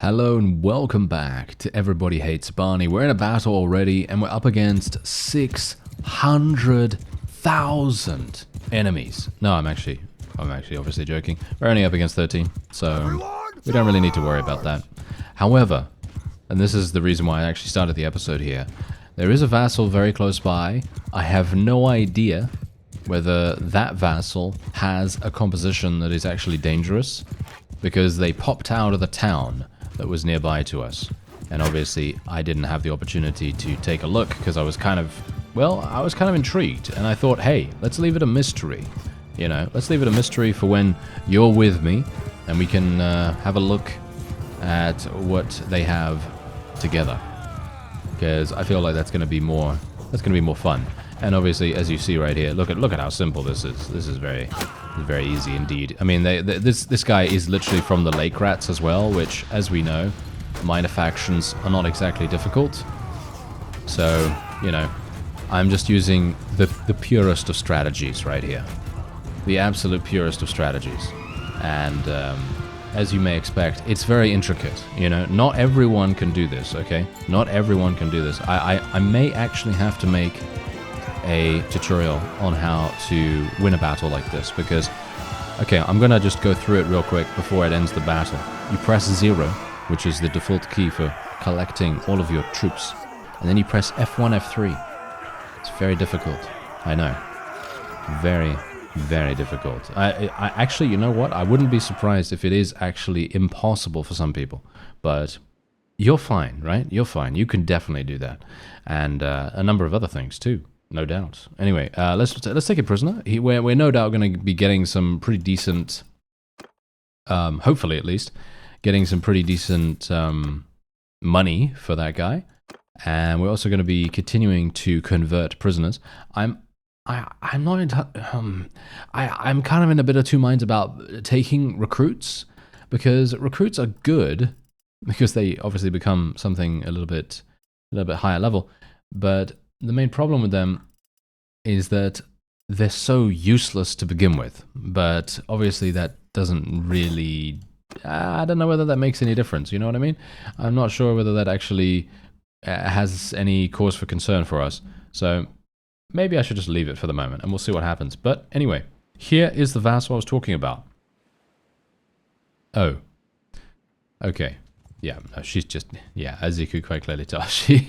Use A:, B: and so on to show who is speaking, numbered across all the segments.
A: Hello and welcome back to Everybody Hates Barney. We're in a battle already and we're up against 600,000 enemies. No, I'm actually obviously joking. We're only up against 13, so we don't really need to worry about that. However, and this is the reason why I actually started the episode here, there is a vassal very close by. I have no idea whether that vassal has a composition that is actually dangerous, because they popped out of the town that was nearby to us. And obviously, I didn't have the opportunity to take a look because I was kind of intrigued. And I thought, hey, let's leave it a mystery. You know, let's leave it a mystery for when you're with me and we can have a look at what they have together. Because I feel like that's going to be more fun. And obviously, as you see right here, look at how simple this is. This is very easy indeed. I mean, this guy is literally from the Lake Rats as well, which, as we know, minor factions are not exactly difficult. So, you know, I'm just using the purest of strategies right here. The absolute purest of strategies. And as you may expect, it's very intricate. You know, not everyone can do this, okay? Not everyone can do this. I may actually have to make a tutorial on how to win a battle like this, because okay, I'm gonna just go through it real quick before it ends the battle. You press 0, which is the default key for collecting all of your troops, and then you press F1, F3. It's very difficult, I know, very difficult. I actually, you know what, I wouldn't be surprised if it is actually impossible for some people, but you're fine, right? You're fine. You can definitely do that, and a number of other things too. No doubt. Anyway, let's take a prisoner. We're no doubt going to be getting some pretty decent, hopefully at least, getting some pretty decent money for that guy, and we're also going to be continuing to convert prisoners. I'm kind of in a bit of two minds about taking recruits, because recruits are good because they obviously become something a little bit higher level, but the main problem with them is that they're so useless to begin with. But obviously that doesn't really... I don't know whether that makes any difference, you know what I mean? I'm not sure whether that actually has any cause for concern for us. So maybe I should just leave it for the moment and we'll see what happens. But anyway, here is the vassal I was talking about. Oh. Okay. Yeah, no, she's just, yeah, as you could quite clearly tell, she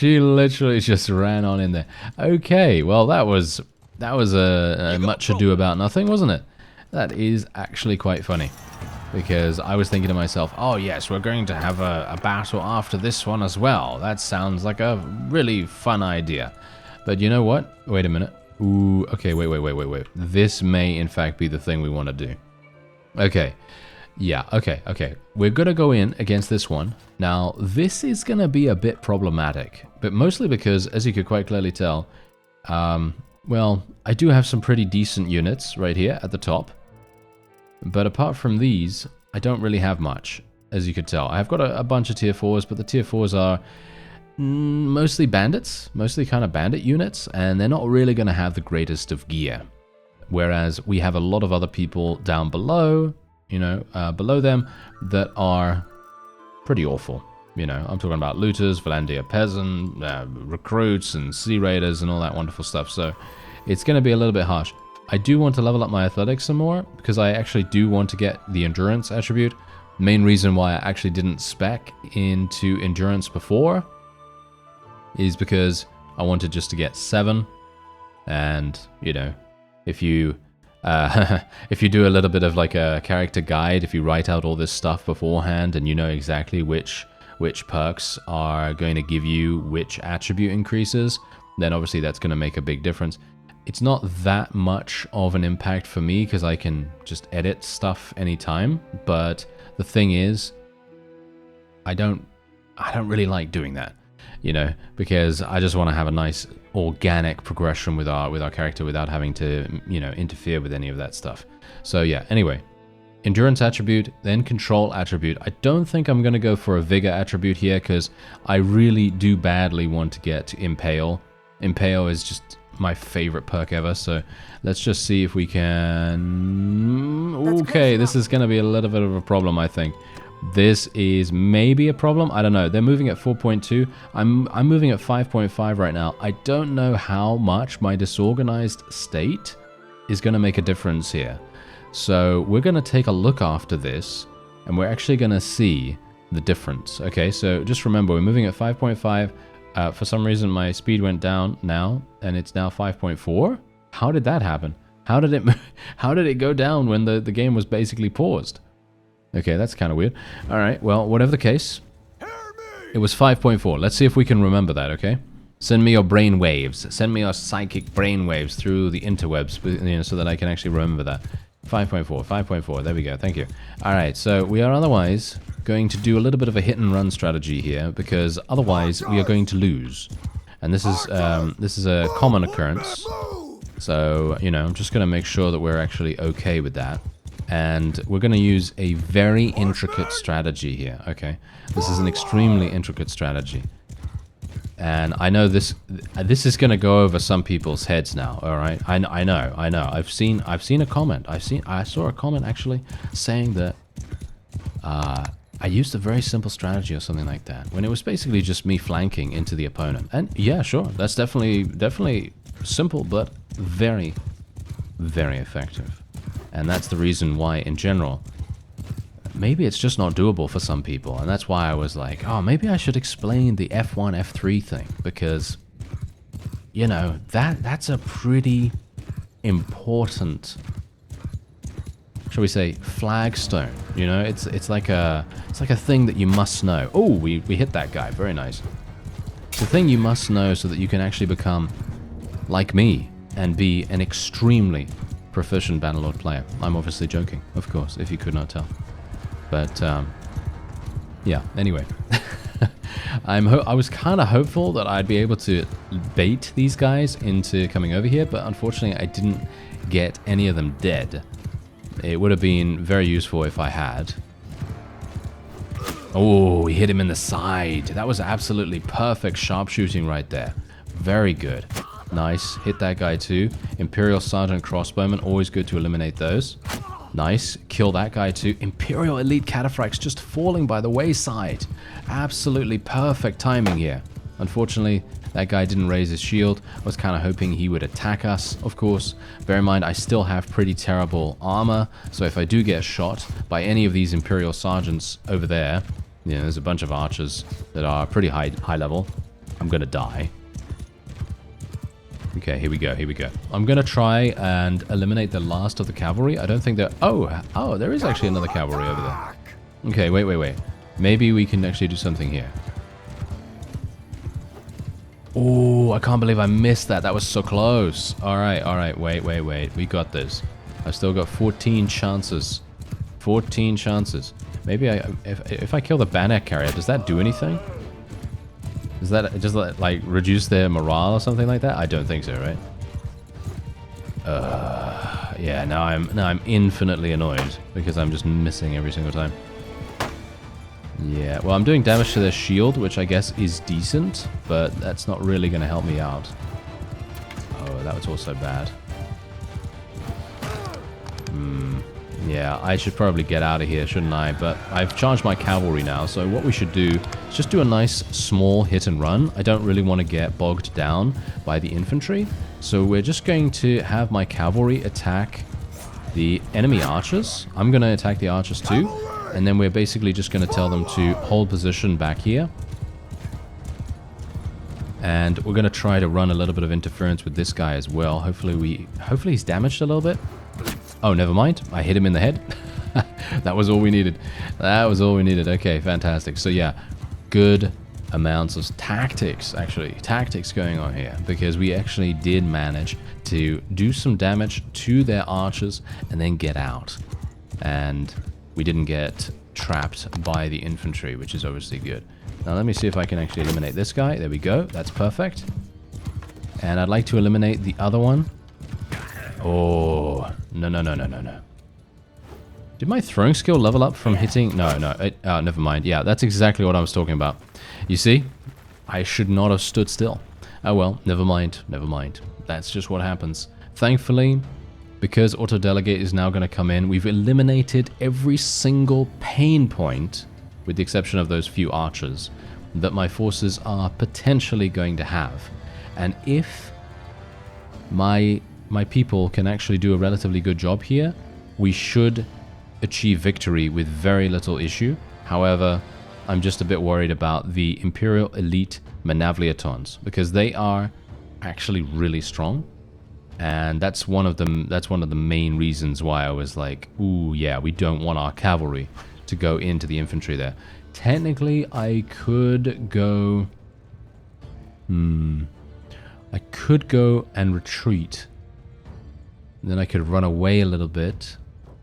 A: literally just ran on in there. Okay, well, that was a much ado about nothing, wasn't it? That is actually quite funny, because I was thinking to myself, oh yes, we're going to have a battle after this one as well. That sounds like a really fun idea. But you know what? Wait a minute. Ooh, okay, wait. This may in fact be the thing we want to do. Okay. Yeah, okay. We're going to go in against this one. Now, this is going to be a bit problematic, but mostly because, as you could quite clearly tell, well, I do have some pretty decent units right here at the top, but apart from these, I don't really have much, as you could tell. I've got a bunch of tier 4s, but the tier 4s are mostly bandits, mostly kind of bandit units, and they're not really going to have the greatest of gear. Whereas we have a lot of other people down below, you know, below them, that are pretty awful. You know, I'm talking about looters, Valandia peasant, recruits, and sea raiders, and all that wonderful stuff. So it's going to be a little bit harsh. I do want to level up my athletics some more, because I actually do want to get the endurance attribute. Main reason why I actually didn't spec into endurance before is because I wanted just to get 7. And, you know, if you... if you do a little bit of like a character guide, if you write out all this stuff beforehand and you know exactly which perks are going to give you which attribute increases, then obviously that's going to make a big difference. It's not that much of an impact for me because I can just edit stuff anytime, but the thing is, I don't really like doing that, you know, because I just want to have a nice organic progression with our character without having to, you know, interfere with any of that stuff. So yeah, anyway, endurance attribute, then control attribute. I don't think I'm going to go for a vigor attribute here, because I really do badly want to get to impale. Impale is just my favorite perk ever, so let's just see if we can... Okay, this is going to be a little bit of a problem, I think. This is maybe a problem. I don't know. They're moving at 4.2. I'm moving at 5.5 right now. I don't know how much my disorganized state is going to make a difference here. So we're going to take a look after this, and we're actually going to see the difference. Okay, so just remember, we're moving at 5.5. For some reason, my speed went down now, and it's now 5.4. How did that happen? How did it go down when the game was basically paused? Okay, that's kind of weird. All right, well, whatever the case, it was 5.4. Let's see if we can remember that, okay? Send me your brain waves. Send me your psychic brain waves through the interwebs, you know, so that I can actually remember that. 5.4, 5.4. There we go. Thank you. All right, so we are otherwise going to do a little bit of a hit and run strategy here, because otherwise we are going to lose. And this is a common occurrence. So, you know, I'm just going to make sure that we're actually okay with that. And we're going to use a very intricate strategy here, okay? This is an extremely intricate strategy. And I know this is going to go over some people's heads now, all right? I know. I've seen a comment. I saw a comment actually saying that I used a very simple strategy or something like that, when it was basically just me flanking into the opponent. And yeah, sure, that's definitely simple, but very, very effective. And that's the reason why, in general, maybe it's just not doable for some people. And that's why I was like, oh, maybe I should explain the F1, F3 thing. Because, you know, that's a pretty important, shall we say, flagstone. You know, it's like a thing that you must know. Oh, we hit that guy. Very nice. It's a thing you must know so that you can actually become like me and be an extremely proficient Bannerlord player. I'm obviously joking, of course, if you could not tell. But yeah, anyway. I was kind of hopeful that I'd be able to bait these guys into coming over here, but unfortunately I didn't get any of them dead. It would have been very useful if I had. Oh, we hit him in the side. That was absolutely perfect sharpshooting right there. Very good. Nice. Hit that guy too. Imperial Sergeant Crossbowman. Always good to eliminate those. Nice. Kill that guy too. Imperial Elite Cataphracts just falling by the wayside. Absolutely perfect timing here. Unfortunately, that guy didn't raise his shield. I was kind of hoping he would attack us, of course. Bear in mind, I still have pretty terrible armor. So if I do get shot by any of these Imperial Sergeants over there, you know, there's a bunch of archers that are pretty high level. I'm going to die. Okay, here we go, here we go. I'm going to try and eliminate the last of the cavalry. I don't think that... Oh, there is actually another cavalry over there. Okay, wait. Maybe we can actually do something here. Oh, I can't believe I missed that. That was so close. All right. Wait. We got this. I've still got 14 chances. 14 chances. Maybe if I kill the banner carrier, does that do anything? Does that just like reduce their morale or something like that? I don't think so, right? Yeah, now I'm infinitely annoyed because I'm just missing every single time. Yeah, well, I'm doing damage to their shield, which I guess is decent, but that's not really going to help me out. Oh, that was also bad. Yeah, I should probably get out of here, shouldn't I? But I've charged my cavalry now, so what we should do is just do a nice small hit and run. I don't really want to get bogged down by the infantry, so we're just going to have my cavalry attack the enemy archers. I'm going to attack the archers too, and then we're basically just going to tell them to hold position back here. And we're going to try to run a little bit of interference with this guy as well. Hopefully he's damaged a little bit. Oh, never mind. I hit him in the head. That was all we needed. That was all we needed. Okay, fantastic. So yeah, good amounts of tactics going on here, because we actually did manage to do some damage to their archers and then get out. And we didn't get trapped by the infantry, which is obviously good. Now let me see if I can actually eliminate this guy. There we go. That's perfect. And I'd like to eliminate the other one. Oh, no. Did my throwing skill level up from hitting? No. Never mind. Yeah, that's exactly what I was talking about. You see? I should not have stood still. Oh well, never mind. That's just what happens. Thankfully, because auto-delegate is now going to come in, we've eliminated every single pain point with the exception of those few archers, that my forces are potentially going to have. And if my people can actually do a relatively good job here, we should achieve victory with very little issue. However, I'm just a bit worried about the Imperial Elite Manavliatons, because they are actually really strong. And that's one of the main reasons why I was like, ooh, yeah, we don't want our cavalry to go into the infantry there. Technically, I could go... I could go and retreat. And then I could run away a little bit.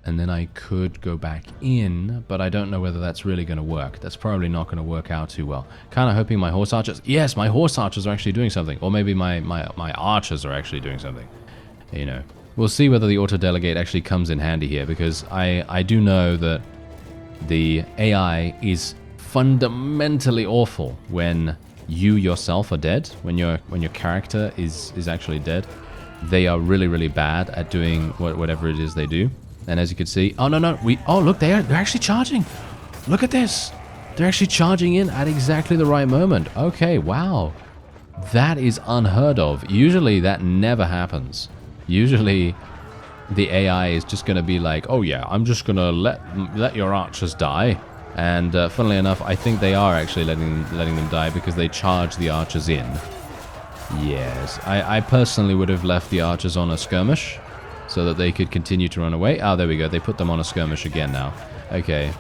A: And then I could go back in, but I don't know whether that's really going to work. That's probably not going to work out too well. Kind of hoping my horse archers... Yes, my horse archers are actually doing something. Or maybe my archers are actually doing something. You know. We'll see whether the auto-delegate actually comes in handy here, because I do know that the AI is fundamentally awful when you yourself are dead, when your character is actually dead. They are really, really bad at doing whatever it is they do. And as you can see, oh no, oh look, they're actually charging. Look at this. They're actually charging in at exactly the right moment. Okay, wow. That is unheard of. Usually that never happens. Usually the AI is just going to be like, oh yeah, I'm just going to let your archers die. And funnily enough, I think they are actually letting them die because they charge the archers in. Yes, I personally would have left the archers on a skirmish so that they could continue to run away. Oh, there we go. They put them on a skirmish again now. Okay.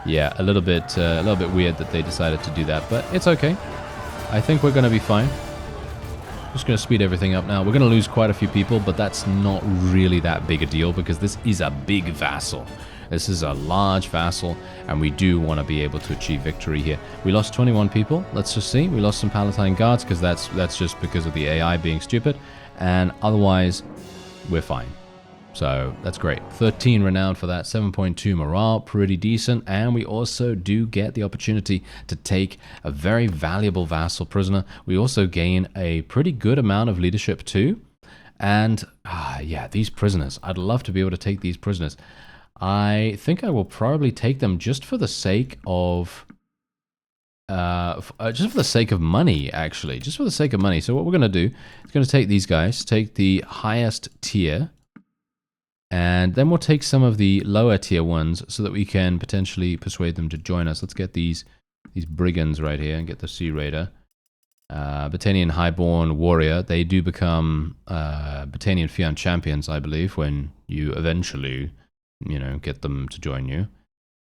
A: Yeah, a little bit weird that they decided to do that, but it's okay. I think we're going to be fine. Just going to speed everything up now. We're going to lose quite a few people, but that's not really that big a deal because this is a big vassal. This is a large vassal, and we do want to be able to achieve victory here. We lost 21 people. Let's just see. We lost some Palatine guards because that's just because of the AI being stupid, and otherwise, we're fine. So that's great. 13 renown for that, 7.2 morale, pretty decent. And we also do get the opportunity to take a very valuable vassal prisoner. We also gain a pretty good amount of leadership too. And yeah, these prisoners, I'd love to be able to take these prisoners. I think I will probably take them just for the sake of just for the sake of money, actually. Just for the sake of money. So what we're going to do is going to take these guys, take the highest tier, and then we'll take some of the lower tier ones so that we can potentially persuade them to join us. Let's get these brigands right here and get the Sea Raider. Battanian Highborn Warrior. They do become Battanian Fian champions, I believe, when you eventually, you know, get them to join you.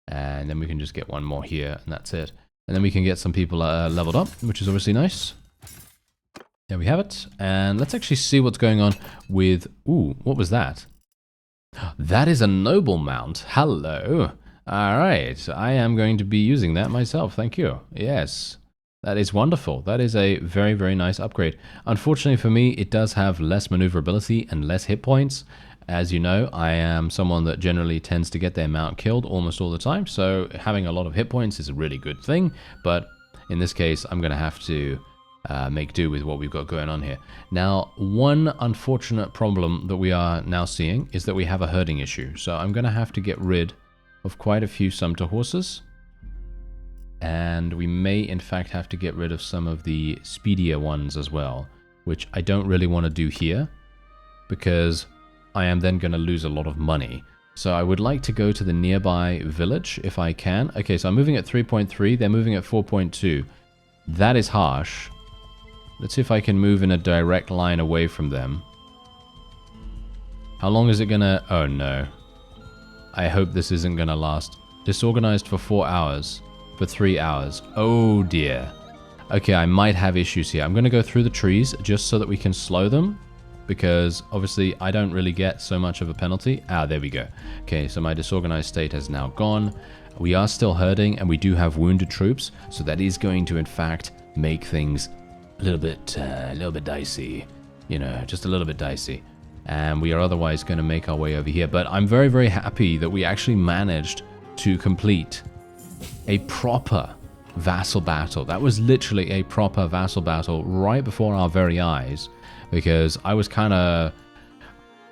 A: And then we can just get one more here, and that's it. And then we can get some people leveled up, which is obviously nice. There we have it. And let's actually see what's going on with... Ooh, what was that? That is a noble mount. Hello. All right. I am going to be using that myself. Thank you. Yes. That is wonderful. That is a very, very nice upgrade. Unfortunately for me, it does have less maneuverability and less hit points. As you know, I am someone that generally tends to get their mount killed almost all the time. So having a lot of hit points is a really good thing. But in this case, I'm going to have to make do with what we've got going on here. Now, one unfortunate problem that we are now seeing is that we have a herding issue. So I'm going to have to get rid of quite a few sumpter horses. And we may, in fact, have to get rid of some of the speedier ones as well, which I don't really want to do here because I am then going to lose a lot of money. So I would like to go to the nearby village if I can. Okay, so I'm moving at 3.3. They're moving at 4.2. That is harsh. Let's see if I can move in a direct line away from them. How long is it gonna... Oh no. I hope this isn't gonna last. Disorganized for 4 hours. For 3 hours. Oh dear. Okay, I might have issues here. I'm gonna go through the trees just so that we can slow them. Because obviously I don't really get so much of a penalty. Ah, there we go. Okay, so my disorganized state has now gone. We are still herding and we do have wounded troops. So that is going to in fact make things a little bit dicey, you know, just a little bit dicey. And we are otherwise going to make our way over here. But I'm very, very happy that we actually managed to complete a proper vassal battle. That was literally a proper vassal battle right before our very eyes, because I was kind of,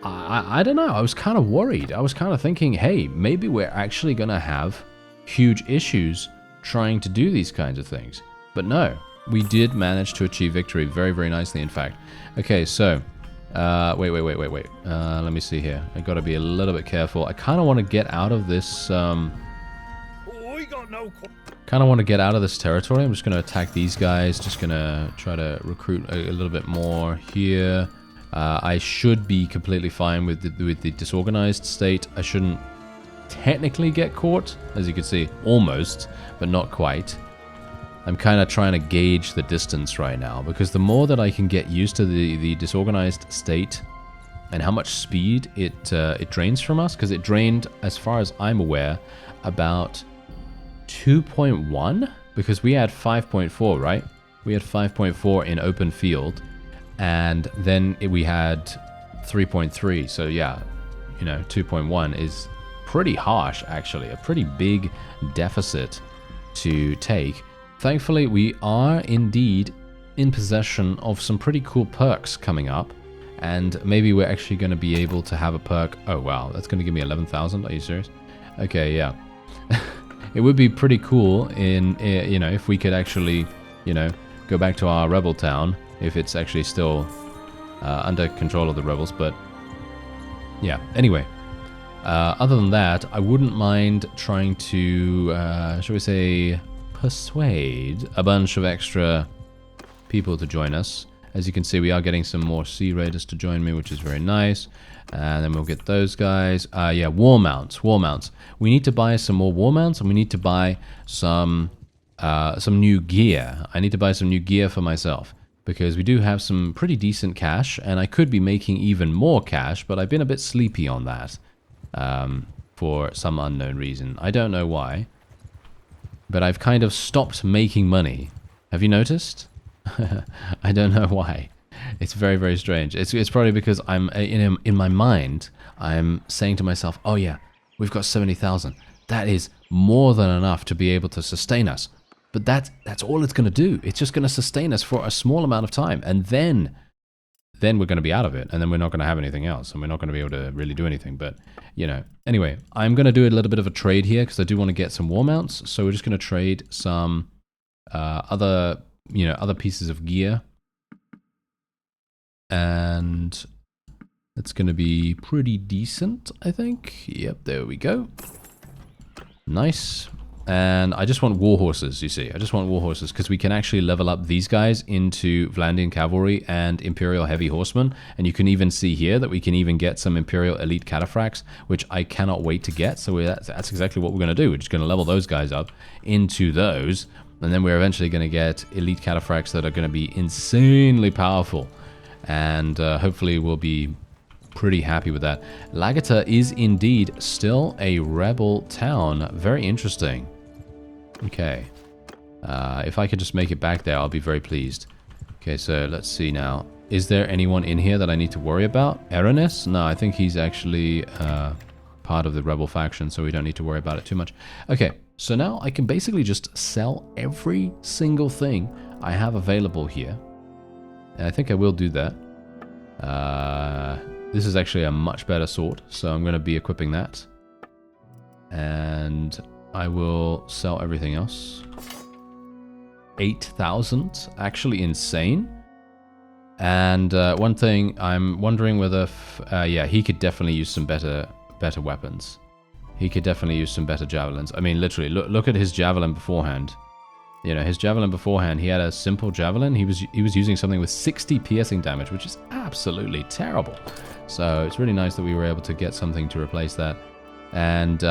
A: I don't know, I was kind of worried. I was kind of thinking, hey, maybe we're actually going to have huge issues trying to do these kinds of things. But no, we did manage to achieve victory very, very nicely, in fact. Okay, so, wait. Let me see here. I gotta be a little bit careful. I kind of want to get out of this, kind of want to get out of this territory. I'm just going to attack these guys. Just going to try to recruit a little bit more here. I should be completely fine with the disorganized state. I shouldn't technically get caught, as you can see, almost, but not quite. I'm kind of trying to gauge the distance right now, because the more that I can get used to the disorganized state and how much speed it drains from us, because it drained, as far as I'm aware, about 2.1, because we had 5.4, right? We had 5.4 in open field, and then we had 3.3. So yeah, you know, 2.1 is pretty harsh, actually, a pretty big deficit to take. Thankfully, we are indeed in possession of some pretty cool perks coming up, and maybe we're actually going to be able to have a perk. Oh wow, that's going to give me 11,000. Are you serious? Okay, yeah. It would be pretty cool you know, if we could actually, you know, go back to our rebel town, if it's actually still under control of the rebels. But yeah, anyway, other than that, I wouldn't mind trying to, shall we say, persuade a bunch of extra people to join us. As you can see, we are getting some more Sea Raiders to join me, which is very nice. And then we'll get those guys. Yeah, war mounts. We need to buy some more war mounts, and we need to buy some new gear. I need to buy some new gear for myself, because we do have some pretty decent cash, and I could be making even more cash, but I've been a bit sleepy on that for some unknown reason. I don't know why, but I've kind of stopped making money. Have you noticed? I don't know why. It's very, very strange. It's probably because I'm in my mind, I'm saying to myself, oh yeah, we've got 70,000. That is more than enough to be able to sustain us. But that's all it's going to do. It's just going to sustain us for a small amount of time, and then we're going to be out of it, and then we're not going to have anything else, and we're not going to be able to really do anything. But, you know, anyway, I'm going to do a little bit of a trade here, because I do want to get some war mounts. So we're just going to trade some other pieces of gear, and it's going to be pretty decent, I think. Yep, there we go. Nice. And I just want war horses, you see. I just want war horses, because we can actually level up these guys into Vlandian Cavalry and Imperial Heavy Horsemen. And you can even see here that we can even get some Imperial Elite Cataphracts, which I cannot wait to get. So that's exactly what we're going to do. We're just going to level those guys up into those. And then we're eventually going to get Elite Cataphracts that are going to be insanely powerful. And hopefully we'll be pretty happy with that. Lagata is indeed still a rebel town. Very interesting. Okay. If I could just make it back there, I'll be very pleased. Okay, so let's see now. Is there anyone in here that I need to worry about? Eranis? No, I think he's actually part of the rebel faction, so we don't need to worry about it too much. Okay, so now I can basically just sell every single thing I have available here. And I think I will do that. This is actually a much better sword, so I'm going to be equipping that. And I will sell everything else. 8,000, actually insane. And one thing, I'm wondering whether, yeah, he could definitely use some better weapons. He could definitely use some better javelins. I mean, literally, look at his javelin beforehand. You know, his javelin beforehand, he had a simple javelin. He was using something with 60 piercing damage, which is absolutely terrible. So it's really nice that we were able to get something to replace that. And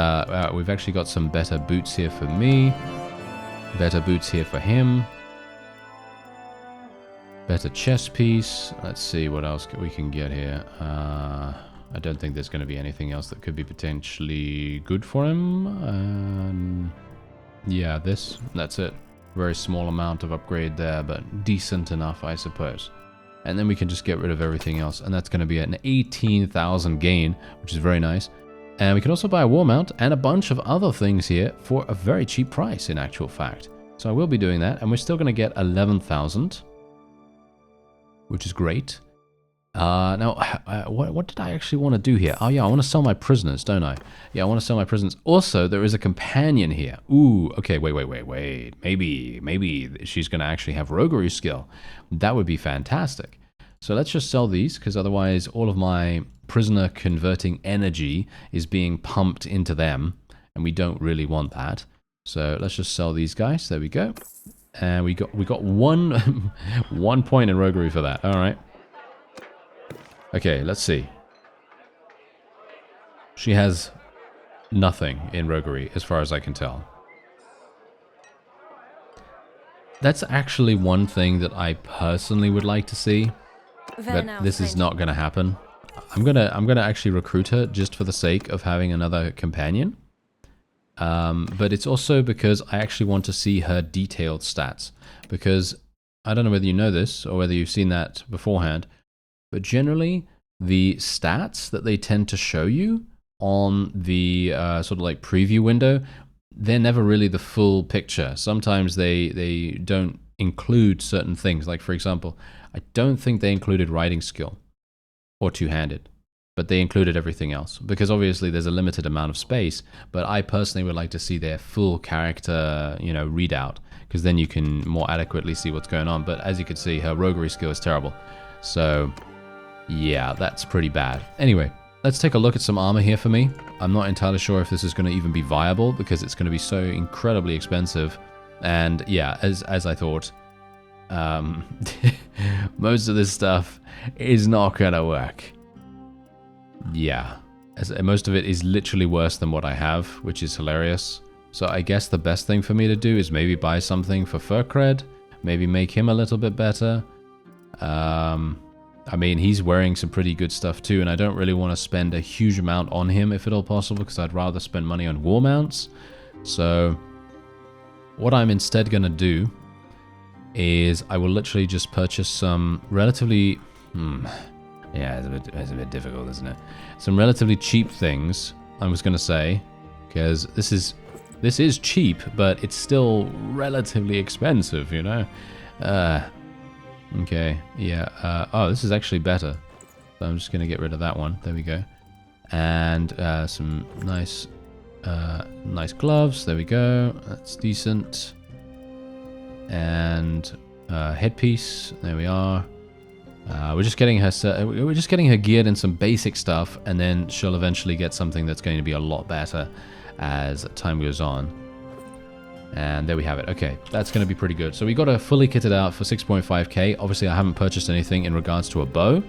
A: we've actually got some better boots here for me. Better boots here for him. Better chest piece. Let's see what else we can get here. I don't think there's going to be anything else that could be potentially good for him. Yeah, that's it. Very small amount of upgrade there, but decent enough, I suppose. And then we can just get rid of everything else, and that's going to be an 18,000 gain, which is very nice. And we can also buy a war mount and a bunch of other things here for a very cheap price, in actual fact. So I will be doing that, and we're still going to get 11,000, which is great. Now, what did I actually want to do here? Oh, yeah, I want to sell my prisoners, don't I? Yeah, I want to sell my prisoners. Also, there is a companion here. Ooh, okay, wait. Maybe she's going to actually have roguery skill. That would be fantastic. So let's just sell these, because otherwise all of my prisoner converting energy is being pumped into them, and we don't really want that. So let's just sell these guys. There we go. And we got one, 1 point in roguery for that. All right. Okay, let's see. She has nothing in roguery, as far as I can tell. That's actually one thing that I personally would like to see, but this is not going to happen. I'm gonna actually recruit her just for the sake of having another companion. But it's also because I actually want to see her detailed stats. Because I don't know whether you know this or whether you've seen that beforehand, but generally the stats that they tend to show you on the sort of like preview window, they're never really the full picture. Sometimes they don't include certain things. Like, for example, I don't think they included riding skill or two-handed, but they included everything else because obviously there's a limited amount of space. But I personally would like to see their full character, you know, readout, because then you can more adequately see what's going on. But as you can see, her roguery skill is terrible. So yeah, that's pretty bad. Anyway, let's take a look at some armor here for me. I'm not entirely sure if this is going to even be viable because it's going to be so incredibly expensive. And yeah, as I thought, most of this stuff is not going to work. Yeah, most of it is literally worse than what I have, which is hilarious. So I guess the best thing for me to do is maybe buy something for fur cred, maybe make him a little bit better. I mean, he's wearing some pretty good stuff too, and I don't really want to spend a huge amount on him if at all possible, because I'd rather spend money on war mounts. So what I'm instead going to do is I will literally just purchase some relatively... yeah, it's a bit difficult, isn't it? Some relatively cheap things, I was going to say, because this is cheap, but it's still relatively expensive, you know? Okay, yeah. Oh, this is actually better. So I'm just going to get rid of that one. There we go. And some nice gloves. There we go. That's decent. And headpiece. There we are. We're just getting her geared in some basic stuff, and then she'll eventually get something that's going to be a lot better as time goes on. And there we have it. Okay, that's going to be pretty good. So we got her fully kitted out for 6.5k. Obviously, I haven't purchased anything in regards to a bow,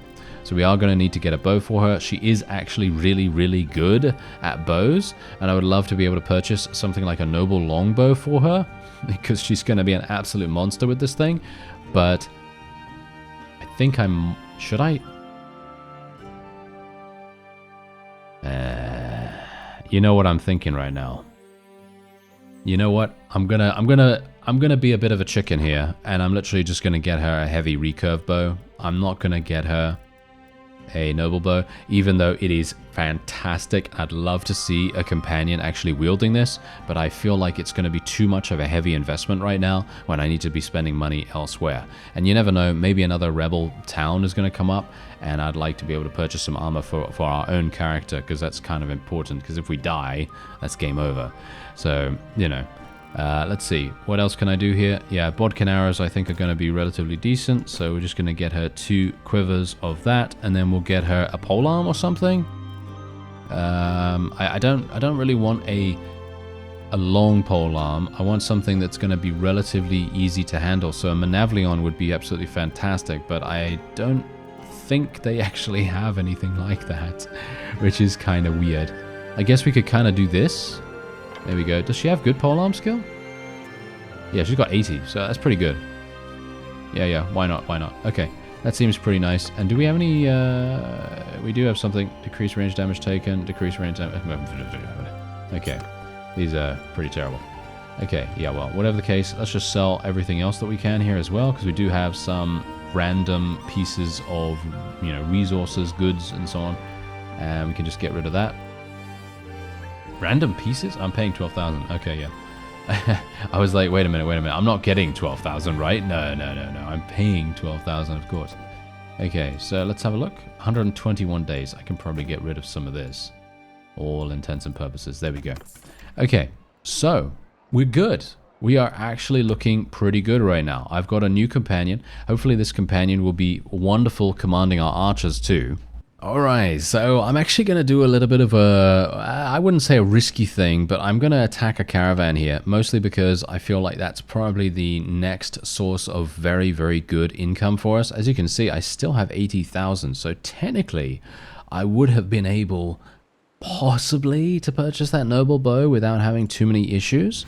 A: so we are going to need to get a bow for her. She is actually really, really good at bows, and I would love to be able to purchase something like a noble longbow for her, because she's going to be an absolute monster with this thing. But I think should I? You know what I'm thinking right now. You know what? I'm gonna be a bit of a chicken here, and I'm literally just gonna get her a heavy recurve bow. I'm not gonna get her a noble bow, even though it is fantastic. I'd love to see a companion actually wielding this, but I feel like it's going to be too much of a heavy investment right now when I need to be spending money elsewhere. And you never know, maybe another rebel town is going to come up, and I'd like to be able to purchase some armor for our own character, because that's kind of important, because if we die, that's game over. So, you know, let's see. What else can I do here? Yeah, bodkin arrows I think are going to be relatively decent, so we're just going to get her 2 quivers of that, and then we'll get her a polearm or something. I don't really want a long polearm. I want something that's going to be relatively easy to handle. So a Manavlion would be absolutely fantastic, but I don't think they actually have anything like that, which is kind of weird. I guess we could kind of do this. There we go. Does she have good polearm skill? Yeah, she's got 80, so that's pretty good. Yeah, why not? Okay, that seems pretty nice. And do we have any... we do have something. Decrease range damage taken, decrease range damage... Okay, these are pretty terrible. Okay, yeah, well, whatever the case, let's just sell everything else that we can here as well, because we do have some random pieces of, you know, resources, goods, and so on. And we can just get rid of that. Random pieces? I'm paying 12,000. Okay, yeah. I was like, wait a minute. I'm not getting 12,000, right? No. I'm paying 12,000, of course. Okay, so let's have a look. 121 days. I can probably get rid of some of this. All intents and purposes. There we go. Okay, so we're good. We are actually looking pretty good right now. I've got a new companion. Hopefully this companion will be wonderful commanding our archers too. Alright, so I'm actually going to do a little bit of a, I wouldn't say a risky thing, but I'm going to attack a caravan here, mostly because I feel like that's probably the next source of very, very good income for us. As you can see, I still have 80,000, so technically I would have been able possibly to purchase that noble bow without having too many issues.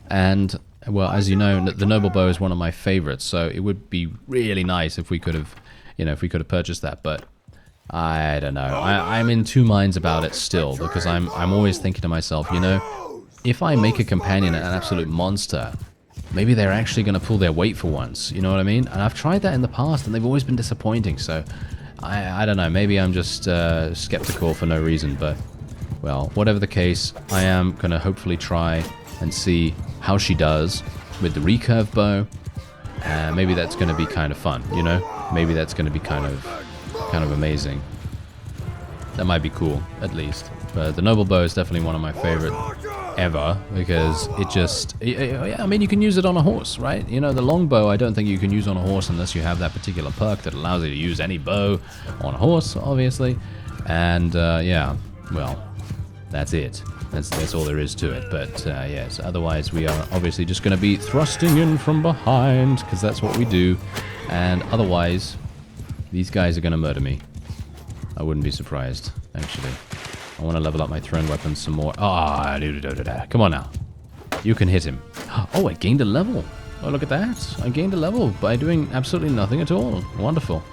A: And, well, as you know, the noble bow is one of my favorites, so it would be really nice if we could have, you know, if we could have purchased that, but I don't know. I'm in two minds about it still, because I'm always thinking to myself, you know, if I make a companion an absolute monster, maybe they're actually going to pull their weight for once, you know what I mean? And I've tried that in the past, and they've always been disappointing, so I don't know. Maybe I'm just skeptical for no reason, but, well, whatever the case, I am going to hopefully try and see how she does with the recurve bow. Maybe that's going to be kind of fun, you know? Maybe that's going to be kind of amazing. That might be cool, at least. But the noble bow is definitely one of my favorite ever, because it just, I mean, you can use it on a horse, right? You know, the longbow I don't think you can use on a horse unless you have that particular perk that allows you to use any bow on a horse, obviously. And yeah, well, that's it. That's all there is to it. But yes, otherwise we are obviously just going to be thrusting in from behind, because that's what we do. And otherwise, these guys are going to murder me. I wouldn't be surprised, actually. I want to level up my thrown weapons some more. Ah, come on now. You can hit him. Oh, I gained a level. Oh, look at that. I gained a level by doing absolutely nothing at all. Wonderful.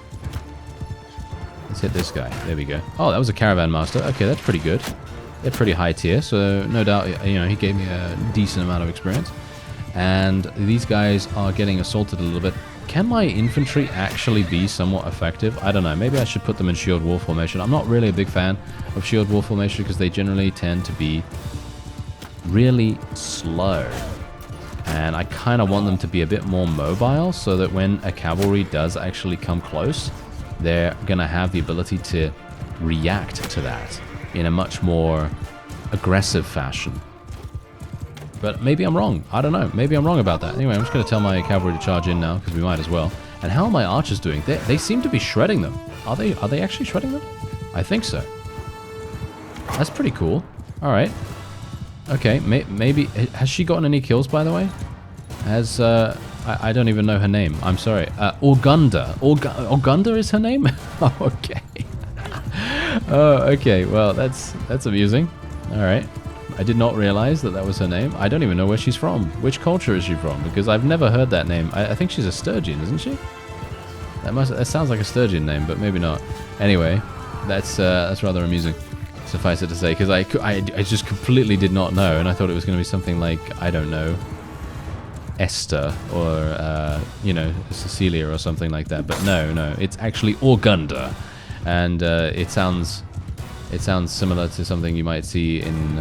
A: Let's hit this guy. There we go. Oh, that was a caravan master. Okay, that's pretty good. They're pretty high tier, so no doubt, you know, he gave me a decent amount of experience. And these guys are getting assaulted a little bit. Can my infantry actually be somewhat effective? I don't know. Maybe I should put them in shield wall formation. I'm not really a big fan of shield wall formation because they generally tend to be really slow. And I kind of want them to be a bit more mobile so that when a cavalry does actually come close, they're going to have the ability to react to that in a much more aggressive fashion. But maybe I'm wrong. I don't know. Maybe I'm wrong about that. Anyway, I'm just going to tell my cavalry to charge in now, because we might as well. And how are my archers doing? They seem to be shredding them. Are they actually shredding them? I think so. That's pretty cool. All right. Okay, maybe... Has she gotten any kills, by the way? Has... I don't even know her name. I'm sorry. Orgunda. Orgunda is her name? Oh, okay. Oh, okay. Well, that's amusing. All right. I did not realize that was her name. I don't even know where she's from. Which culture is she from? Because I've never heard that name. I think she's a Sturgian, isn't she? That sounds like a Sturgian name, but maybe not. Anyway, that's rather amusing. Suffice it to say, because I just completely did not know, and I thought it was going to be something like, I don't know, Esther or you know, Cecilia or something like that. But no, it's actually Orgunda, and it sounds similar to something you might see in,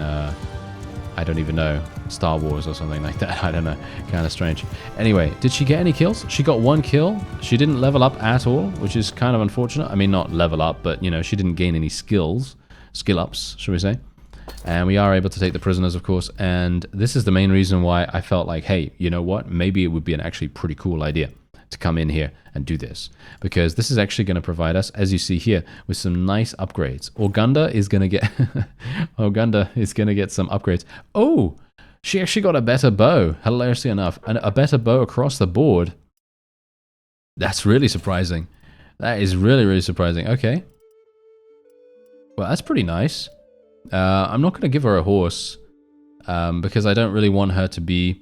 A: I don't even know, Star Wars or something like that. I don't know. Kind of strange. Anyway, did she get any kills? She got 1 kill. She didn't level up at all, which is kind of unfortunate. I mean, not level up, but, you know, she didn't gain any skill ups, should we say. And we are able to take the prisoners, of course. And this is the main reason why I felt like, hey, you know what? Maybe it would be an actually pretty cool idea to come in here and do this, because this is actually going to provide us, as you see here, with some nice upgrades. Orgunda is going to get some upgrades. Oh, she actually got a better bow, hilariously enough, and a better bow across the board. That's really surprising. That is really, really surprising. Okay, well, that's pretty nice. I'm not going to give her a horse because I don't really want her to be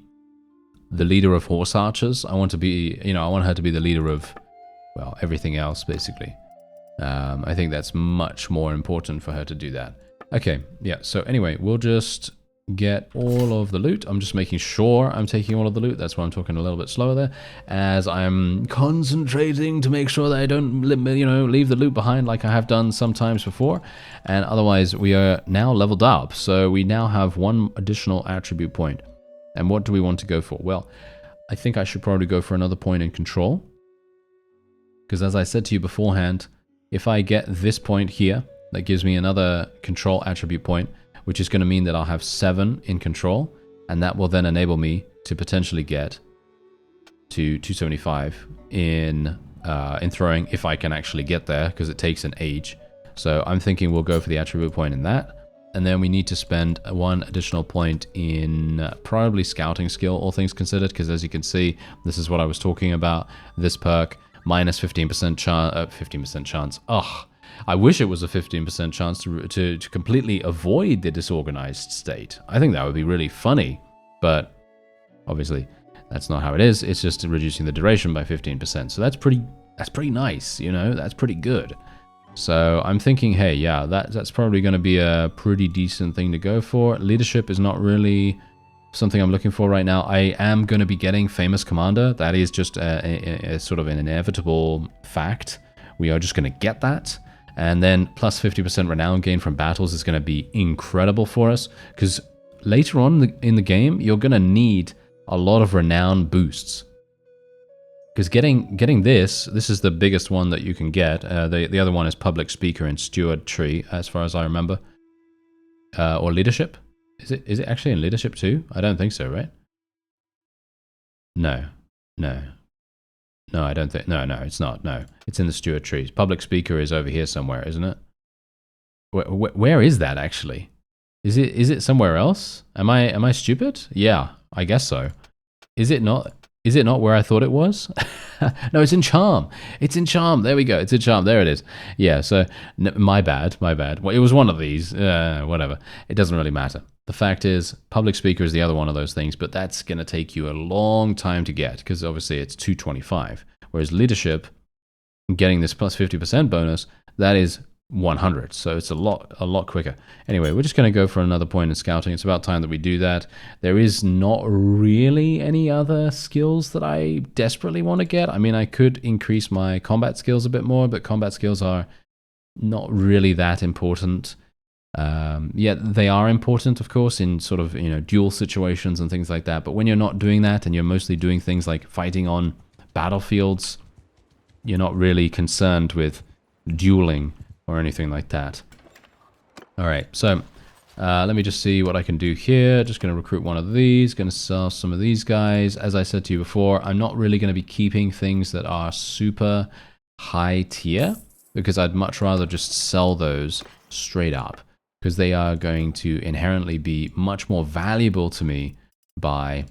A: the leader of horse archers. I want her to be the leader of, well, everything else, basically. I think that's much more important for her to do that. Okay, yeah, so anyway, we'll just get all of the loot. I'm just making sure I'm taking all of the loot. That's why I'm talking a little bit slower there, as I'm concentrating to make sure that I don't, you know, leave the loot behind like I have done sometimes before. And otherwise, we are now leveled up, so we now have 1 additional attribute point. And what do we want to go for? Well, I think I should probably go for another point in control, Because as I said to you beforehand, if I get this point here, that gives me another control attribute point, which is going to mean that I'll have 7 in control, and that will then enable me to potentially get to 275 in throwing, if I can actually get there, because it takes an age. So I'm thinking we'll go for the attribute point in that. And then we need to spend 1 additional point in probably scouting skill, all things considered, because as you can see, this is what I was talking about. This perk, minus 15% chance, 15% chance. Ugh, I wish it was a 15% chance to completely avoid the disorganized state. I think that would be really funny, but obviously that's not how it is. It's just reducing the duration by 15%. So that's pretty nice, you know, that's pretty good. So I'm thinking, hey, yeah, that's probably going to be a pretty decent thing to go for. Leadership is not really something I'm looking for right now. I am going to be getting Famous Commander. That is just a sort of an inevitable fact. We are just going to get that. And then plus 50% renown gain from battles is going to be incredible for us. Because later on in the game, you're going to need a lot of renown boosts. Because getting this is the biggest one that you can get. The other one is Public Speaker and Steward Tree, as far as I remember. Or Leadership. Is it actually in Leadership too? I don't think so, right? No, I don't think. No, it's not. No, it's in the Steward Trees. Public Speaker is over here somewhere, isn't it? Where is that actually? Is it somewhere else? Am I stupid? Yeah, I guess so. Is it not? Is it not where I thought it was? No, it's in Charm. It's in Charm. There we go. It's in Charm. There it is. Yeah, so my bad. Well, it was one of these. Whatever. It doesn't really matter. The fact is, Public Speaker is the other one of those things, but that's going to take you a long time to get, because obviously it's 225. Whereas Leadership, getting this plus 50% bonus, that is 100. So it's a lot quicker. Anyway, we're just going to go for another point in scouting. It's about time that we do that. There is not really any other skills that I desperately want to get. I mean, I could increase my combat skills a bit more, but combat skills are not really that important. Yeah, they are important, of course, in sort of, you know, duel situations and things like that. But when you're not doing that and you're mostly doing things like fighting on battlefields, you're not really concerned with dueling or anything like that. All right, so let me just see what I can do here. Just going to recruit one of these, going to sell some of these guys. As I said to you before, I'm not really going to be keeping things that are super high tier, because I'd much rather just sell those straight up, because they are going to inherently be much more valuable to me by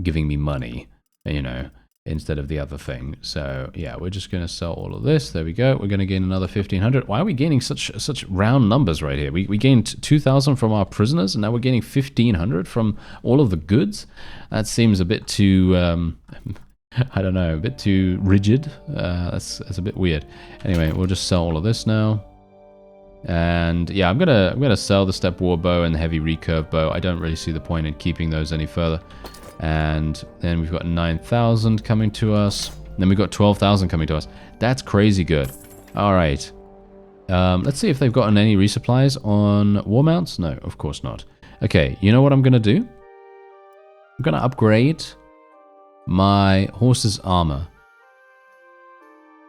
A: giving me money, you know, instead of the other thing. So yeah, we're just going to sell all of this. There we go. We're going to gain another 1,500. Why are we gaining such round numbers right here? We gained 2,000 from our prisoners, and now we're gaining 1,500 from all of the goods. That seems a bit too, I don't know, a bit too rigid. That's a bit weird. Anyway, we'll just sell all of this now. And yeah, I'm gonna sell the Step War bow and the heavy recurve bow. I don't really see the point in keeping those any further. And then we've got 9,000 coming to us. And then we've got 12,000 coming to us. That's crazy good. All right. Let's see if they've gotten any resupplies on war mounts. No, of course not. Okay, you know what I'm going to do? I'm going to upgrade my horse's armor.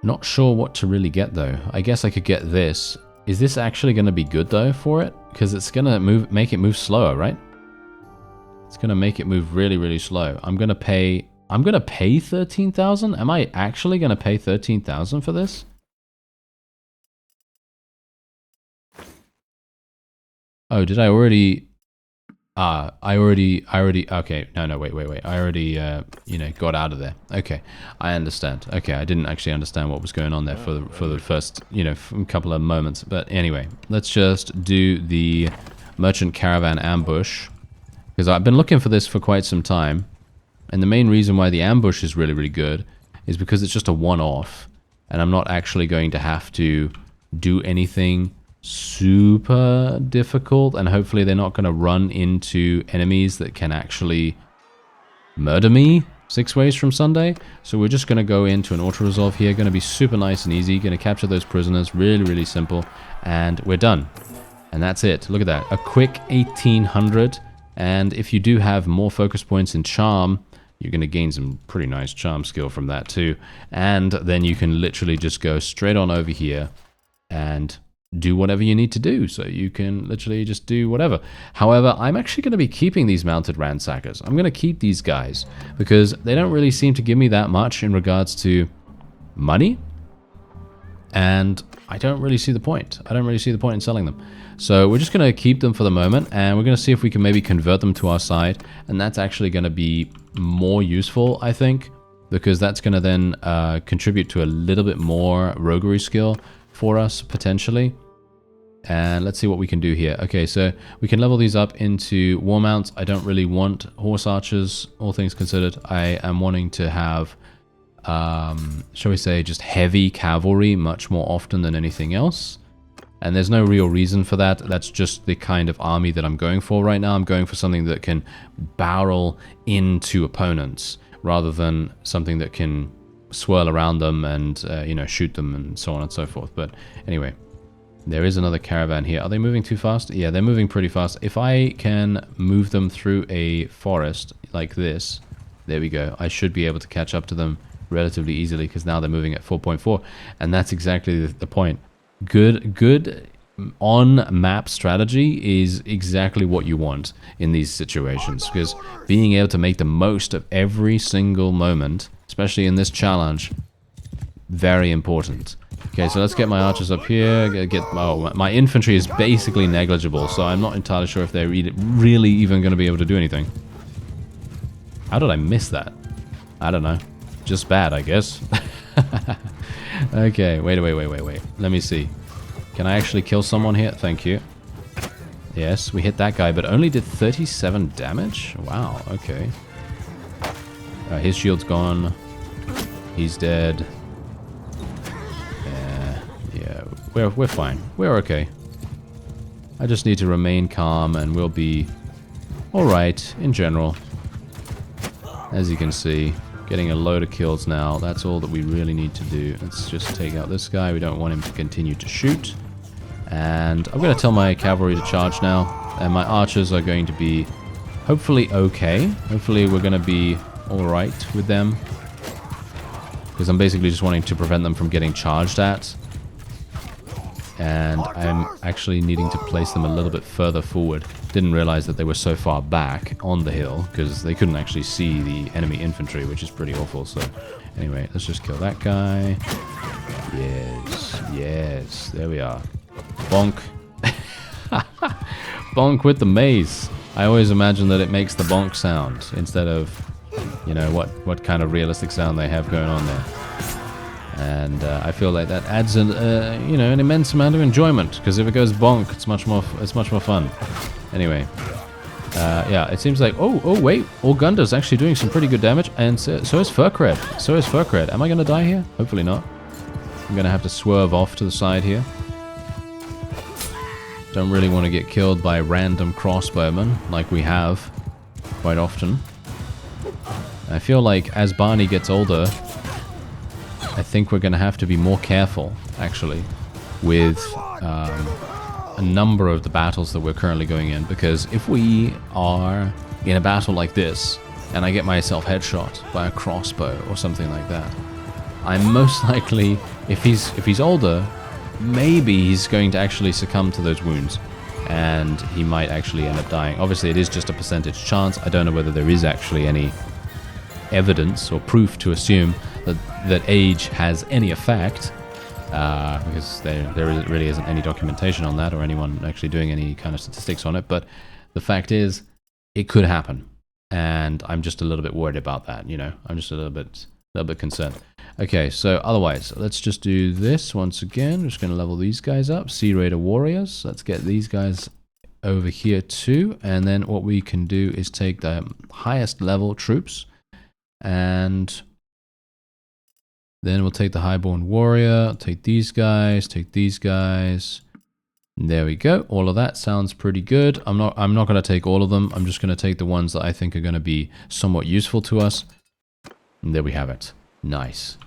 A: Not sure what to really get, though. I guess I could get this. Is this actually going to be good, though, for it? Because it's going to make it move slower, right? It's going to make it move really, really slow. I'm going to pay 13,000? Am I actually going to pay 13,000 for this? Oh, did I already... I already, okay, no, wait. I already, you know, got out of there. Okay, I understand. Okay, I didn't actually understand what was going on there for the first, you know, couple of moments. But anyway, let's just do the Merchant Caravan Ambush. Because I've been looking for this for quite some time. And the main reason why the ambush is really, really good is because it's just a one-off. And I'm not actually going to have to do anything super difficult, and hopefully they're not going to run into enemies that can actually murder me 6 ways from Sunday. So we're just going to go into an auto-resolve here, going to be super nice and easy, going to capture those prisoners, really, really simple, and we're done. And that's it. Look at that, a quick 1,800, and if you do have more focus points in Charm, You're going to gain some pretty nice charm skill from that too. And then you can literally just go straight on over here and do whatever you need to do. So you can literally just do whatever. However, I'm actually going to be keeping these mounted ransackers. I'm going to keep these guys because they don't really seem to give me that much in regards to money. And I don't really see the point. I don't really see the point in selling them. So we're just going to keep them for the moment, and we're going to see if we can maybe convert them to our side. And that's actually going to be more useful, I think, because that's going to then contribute to a little bit more roguery skill for us, potentially. And let's see what we can do here. Okay, so we can level these up into war mounts. I don't really want horse archers, all things considered. I am wanting to have, shall we say, just heavy cavalry much more often than anything else. And there's no real reason for that. That's just the kind of army that I'm going for right now. I'm going for something that can barrel into opponents rather than something that can swirl around them and, you know, shoot them and so on and so forth. But anyway, there is another caravan here. Are they moving too fast? Yeah, they're moving pretty fast. If I can move them through a forest like this, there we go. I should be able to catch up to them relatively easily because now they're moving at 4.4. And that's exactly the point. Good on-map strategy is exactly what you want in these situations, because being able to make the most of every single moment, especially in this challenge, very important. Okay, so let's get my archers up here. Oh, my infantry is basically negligible, so I'm not entirely sure if they're really even going to be able to do anything. How did I miss that? I don't know. Just bad, I guess. Okay, wait. Let me see. Can I actually kill someone here? Thank you. Yes, we hit that guy, but only did 37 damage? Wow, okay. His shield's gone. He's dead. Yeah, we're fine. We're okay. I just need to remain calm and we'll be alright in general. As you can see. Getting a load of kills now. That's all that we really need to do. Let's just take out this guy. We don't want him to continue to shoot. And I'm going to tell my cavalry to charge now. And my archers are going to be hopefully okay. Hopefully we're going to be alright with them. Because I'm basically just wanting to prevent them from getting charged at. And I'm actually needing to place them a little bit further forward. Didn't realize that they were so far back on the hill because they couldn't actually see the enemy infantry, which is pretty awful. So anyway, let's just kill that guy. Yes, there we are. Bonk. Bonk with the mace. I always imagine that it makes the bonk sound instead of, you know, what kind of realistic sound they have going on there. And I feel like that adds an, you know, an immense amount of enjoyment, because if it goes bonk, it's much more fun. Anyway, yeah, it seems like oh wait, Orgunda's actually doing some pretty good damage, and so is Furcred. So is Furcred. Am I gonna die here? Hopefully not. I'm gonna have to swerve off to the side here. Don't really want to get killed by random crossbowmen like we have quite often. I feel like as Barney gets older, I think we're going to have to be more careful, actually, with a number of the battles that we're currently going in. Because if we are in a battle like this, and I get myself headshot by a crossbow or something like that, I'm most likely, if he's older, maybe he's going to actually succumb to those wounds. And he might actually end up dying. Obviously, it is just a percentage chance. I don't know whether there is actually any evidence or proof to assume that age has any effect, because there really isn't any documentation on that or anyone actually doing any kind of statistics on it. But the fact is, it could happen, and I'm just a little bit worried about that. You know, I'm just a little bit concerned. Okay, so otherwise, let's just do this once again. I'm just going to level these guys up. Sea Raider Warriors. Let's get these guys over here too, and then what we can do is take the highest level troops. And then we'll take the Highborn Warrior, take these guys, There we go. All of that sounds pretty good. I'm not going to take all of them. I'm just going to take the ones that I think are going to be somewhat useful to us. And there we have it. Nice.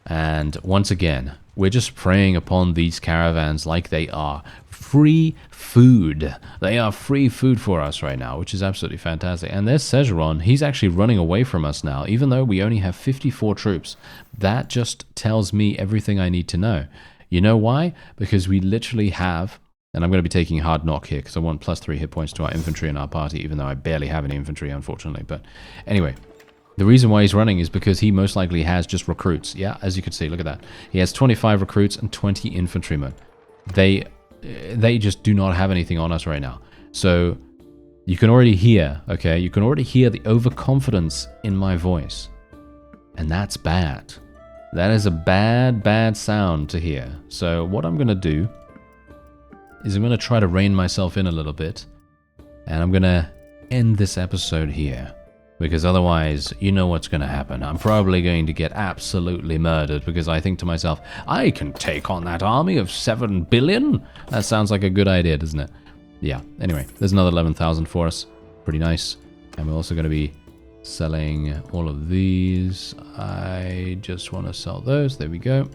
A: And once again, we're just preying upon these caravans like they are free food. They are free food for us right now, which is absolutely fantastic. And there's Sejuron. He's actually running away from us now, even though we only have 54 troops. That just tells me everything I need to know. You know why? Because we literally have, and I'm going to be taking hard knock here because I want +3 hit points to our infantry in our party, even though I barely have any infantry, unfortunately. But anyway, the reason why he's running is because he most likely has just recruits. Yeah, as you can see, look at that. He has 25 recruits and 20 infantrymen. They just do not have anything on us right now. So you can already hear, okay, you can already hear the overconfidence in my voice. And that's bad. That is a bad, bad sound to hear. So what I'm going to do is I'm going to try to rein myself in a little bit. And I'm going to end this episode here. Because otherwise, you know what's going to happen. I'm probably going to get absolutely murdered because I think to myself, I can take on that army of 7 billion? That sounds like a good idea, doesn't it? Yeah, anyway, there's another 11,000 for us. Pretty nice. And we're also going to be selling all of these. I just want to sell those. There we go.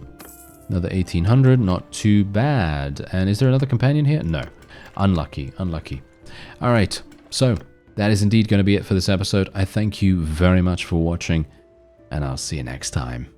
A: Another 1,800, not too bad. And is there another companion here? No. Unlucky, unlucky. All right, so that is indeed going to be it for this episode. I thank you very much for watching, and I'll see you next time.